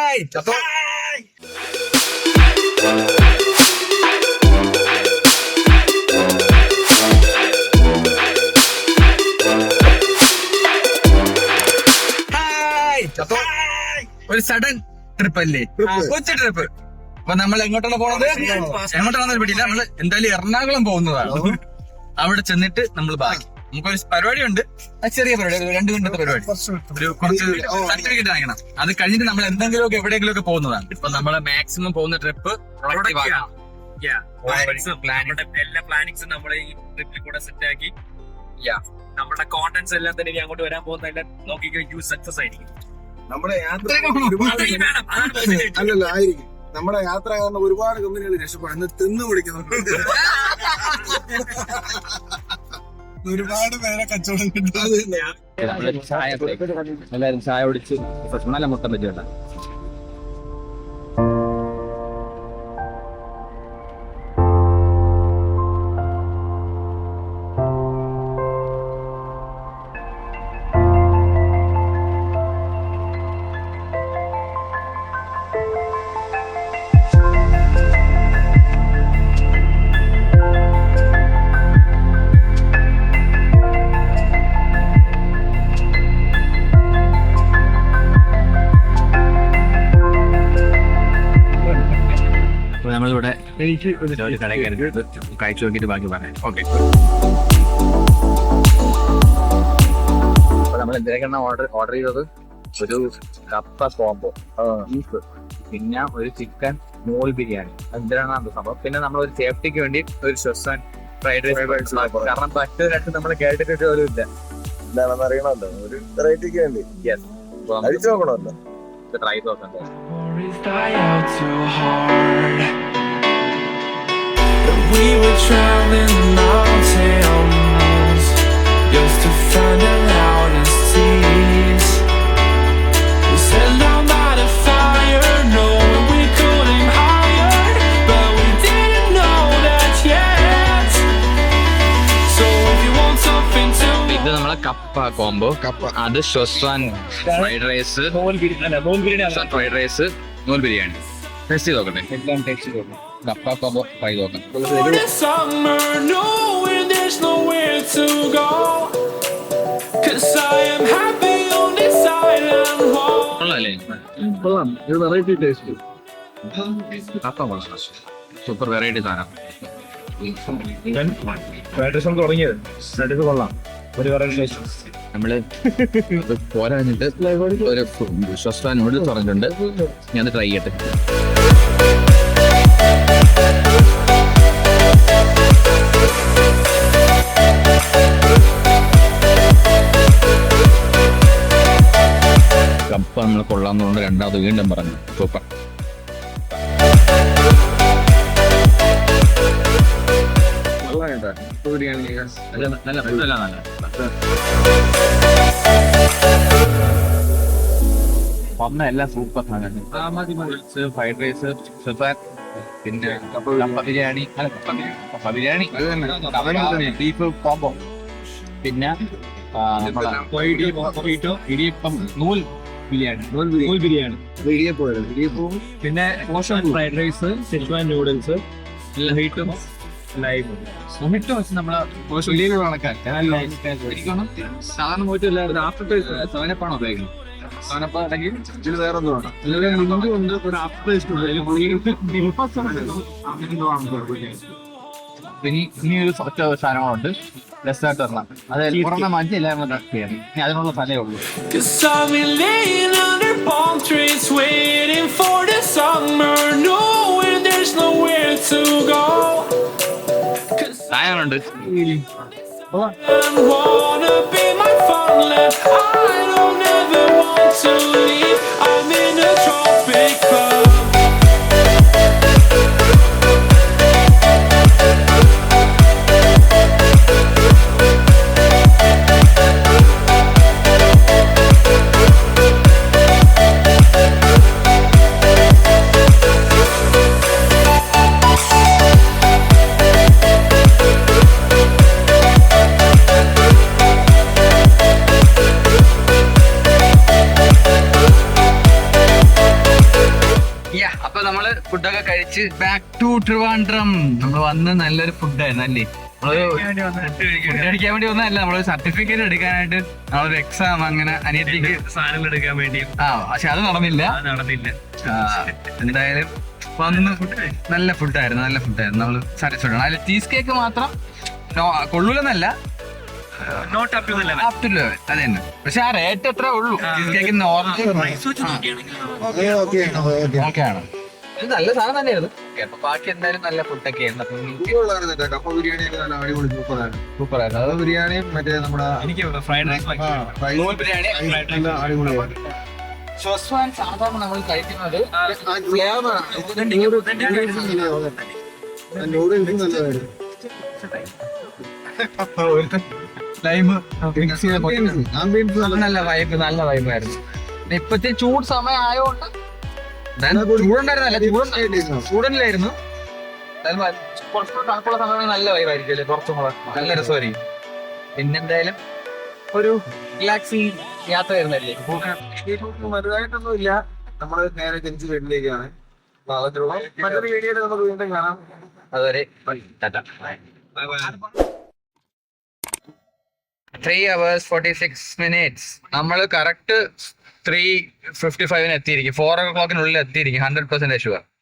Hi അപ്പൊ ഒരു sudden trip അല്ലേ, കൊച്ചു ട്രിപ്പ്. അപ്പൊ നമ്മൾ എങ്ങോട്ടാണ് പോണത്, എങ്ങോട്ടാണെന്ന് പിടിയില്ല. നമ്മള് എന്തായാലും എറണാകുളം പോകുന്നതാണ്. അവിടെ ചെന്നിട്ട് നമ്മൾ ബാക്കി നമുക്കൊരു പരിപാടി ഉണ്ട്, ചെറിയ പരിപാടി, 2 മിനിറ്റത്തെ പരിപാടി, ഒരു കുറച്ച് സർട്ടിഫിക്കറ്റ് വാങ്ങണം. അത് കഴിഞ്ഞിട്ട് നമ്മൾ എന്തെങ്കിലുമൊക്കെ എവിടെയെങ്കിലും ഒക്കെ പോകുന്നതാണ്. ഇപ്പൊ നമ്മള് മാക്സിമം പോകുന്ന ട്രിപ്പ് എല്ലാ പ്ലാനിങ്സും നമ്മൾ ഈ ട്രിപ്പിൽ കൂടെ സെറ്റ് ആക്കി നമ്മുടെ കോണ്ടന്റ്സ് എല്ലാം തന്നെ ഇനി അങ്ങോട്ട് വരാൻ പോകുന്ന എല്ലാം നോക്കി സക്സസ് ആയിരിക്കും. നമ്മുടെ യാത്ര അല്ലല്ല ആയിരിക്കും. നമ്മുടെ യാത്ര കാരണം ഒരുപാട് കമ്പനികൾ രക്ഷപ്പെടുന്നു, തിന്നു പിടിക്കുന്നുണ്ട്. ഒരുപാട് പേരെ കച്ചവടം കിട്ടുന്നത്. എല്ലാരും ചായ കുടിച്ച് നല്ല മുട്ട പറ്റിയുണ്ട. നമ്മളിവിടെ കഴിച്ചു നോക്കിയിട്ട് ബാക്കി പറയാം. ഓക്കെ, അപ്പൊ നമ്മൾ എന്തിനൊക്കെയാണ് ഓർഡർ ചെയ്തത്? ഒരു കപ്പ കോംബോ, ബീഫ്, പിന്നെ ഒരു ചിക്കൻ മോൾ ബിരിയാണി. എന്തിനാണ് സംഭവം? പിന്നെ നമ്മൾ ഒരു സേഫ്റ്റിക്ക് വേണ്ടി ഒരു ഷെസ്വാൻ ഫ്രൈഡ് റൈസ്, കാരണം മറ്റു രണ്ട് നമ്മൾ കേട്ടിട്ട് പോലും ഇല്ല. എന്താണെന്ന് അറിയണമല്ലോ, ഒരു വെറൈറ്റിക്ക് വേണ്ടി അടിച്ചു നോക്കണമല്ലോ, ട്രൈ നോക്കണ്ടേ. We were traveling mountains just to find the loudest seas. We set down by the fire, knowing we couldn't higher, but we didn't know that yet. So if you want something to ഇത് നമ്മളെ കപ്പ combo, അത് schezwan fried rice, fried rice, നൂൽ biryani. Test ചെയ്ത് നോക്കട്ടെ, എല്ലാം test ചെയ്ത് നോക്കാം. കപ്പ കോംബോ ട്രൈ നോക്കാം. for the summer, knowing there's nowhere to go, 'cause I am happy on this island wall. കൊള്ളാല്ലേ? ഇത് വെറൈറ്റി ടേസ്റ്റ്. കപ്പ കൊള്ളാം, സൂപ്പർ വെറൈറ്റി സാധനം. തുടങ്ങിയത് കൊള്ളാം, ഒരു വെറൈറ്റി ടേസ്റ്റ്. നമ്മള് പോരാഞ്ഞിട്ട് ഒരു ഷെസ്വാൻ നൂഡിൽസ് പറഞ്ഞിട്ടുണ്ട്, ഞാൻ ട്രൈ ചെയ്യട്ടെ. കപ്പ നമ്മൾ കൊള്ളാമെന്നുകൊണ്ട് രണ്ടാമത് വീണ്ടും പറഞ്ഞു, സൂപ്പർ. വന്ന എല്ലാം സൂപ്പർ സാധനം. ഫ്രൈഡ് റൈസ്, ഷെസ്വാൻ, പിന്നെ കപ്പ ബിരിയാണി, കപ്പ ബിരിയാണി, ബീഫ് കോംബോ, പിന്നെ ഇടിയപ്പം, നൂൽ ബിരിയാണി, പിന്നെ ഫ്രൈഡ് റൈസ്, ഷെസ്വാൻ നൂഡിൽസ്, മൊഹിറ്റോ വെച്ച് നമ്മളെ സാധാരണ പോയിട്ട് ആഫ്റ്റർ ടേസ്റ്റ് സെവനപ്പാണോ ഉപയോഗിക്കുന്നത്? സെവനപ്പ് അല്ലെങ്കിൽ ഇതിൽ വേറെ ഒന്നും വേണം, ഒരു ആഫ്റ്റർ ടേസ്റ്റ് ഇനി ഒരു സാധനങ്ങളുണ്ട്, ഡെസേർട്ട് വരണം. അത് പുറമെ മാറ്റി എല്ലാവരും ചെയ്യാം, ഇനി അതിനുള്ള സ്ഥലമേ ഉള്ളൂ. സാധനങ്ങളുണ്ട്. അപ്പൊ നമ്മള് ഫുഡൊക്കെ കഴിച്ച് ബാക്ക് ടു ട്രിവാൻഡ്രം. നമ്മൾ വന്ന് നല്ലൊരു ഫുഡായിരുന്നു അല്ലേ. ഫുഡ് അടിക്കാൻ വേണ്ടി ഒന്നല്ല, നമ്മളൊരു സർട്ടിഫിക്കറ്റ് എടുക്കാനായിട്ട് നമ്മളൊരു എക്സാം അങ്ങനെ അനിയത്തിക്ക് സാധനങ്ങൾ എടുക്കാൻ വേണ്ടി പക്ഷെ അത് നടന്നില്ല. എന്തായാലും വന്ന് നല്ല ഫുഡായിരുന്നു നമ്മള് സാറ്റിസ്ഫൈഡ് ആണ്. അതിൽ ചീസ് കേക്ക് മാത്രം കൊള്ളൂലെന്നല്ല, not up to the level. Up to level അത് തന്നെ. പക്ഷെ ആ റേറ്റ് എത്ര ഉള്ളൂ ചീസ് കേക്ക് നോർമൽ ഓക്കെ ആണ്. ഇത് നല്ല സാധനം തന്നെയായിരുന്നു. അപ്പൊ ബാക്കി എന്തായാലും നല്ല ഫുഡൊക്കെ ആയിരുന്നു. കപ്പ ബിരിയാണി നല്ല അടിപൊളി സൂപ്പർ ആയിരുന്നു. അത് ബിരിയാണിയും മറ്റേ നമ്മുടെ എനിക്ക് ഫ്രൈഡ് റൈസ് നൂൽ ബിരിയാണി നല്ല അടിപൊളിയാണ്. ഷൊസ്വാൻ സാധാരണ നമ്മൾ കഴിക്കുന്നത് നൂഡിൽസ് നല്ലതായിരുന്നു. ലൈമ് ആംബിയൻസ് നല്ല വൈബായിരുന്നു. ഇപ്പത്തെ ചൂട് സമയം ആയതുകൊണ്ട് ചൂടുണ്ടായിരുന്നല്ല, ചൂടനിലായിരുന്നു. കുറച്ചുകൂടെ തണുപ്പുള്ള സമയം നല്ല വൈബായിരിക്കും അല്ലേ, കുറച്ചും കൂടെ നല്ല രസമായിരിക്കും. പിന്നെന്തായാലും ഒരു റിലാക്സിങ് യാത്ര ആയിരുന്നല്ലേ. വലുതായിട്ടൊന്നും ഇല്ല. നമ്മള് നേരെ തിരിച്ച് വീട്ടിലേക്കാണ്. മറ്റൊരു വീഡിയോയിൽ നമുക്ക് വീണ്ടും കാണാം. അതുവരെ 3 hours 46 minutes. നമ്മൾ കറക്റ്റ് 3:55 എത്തിയിരിക്കും. 4 o'clock എത്തിയിരിക്കും. 100% ഷുവർ.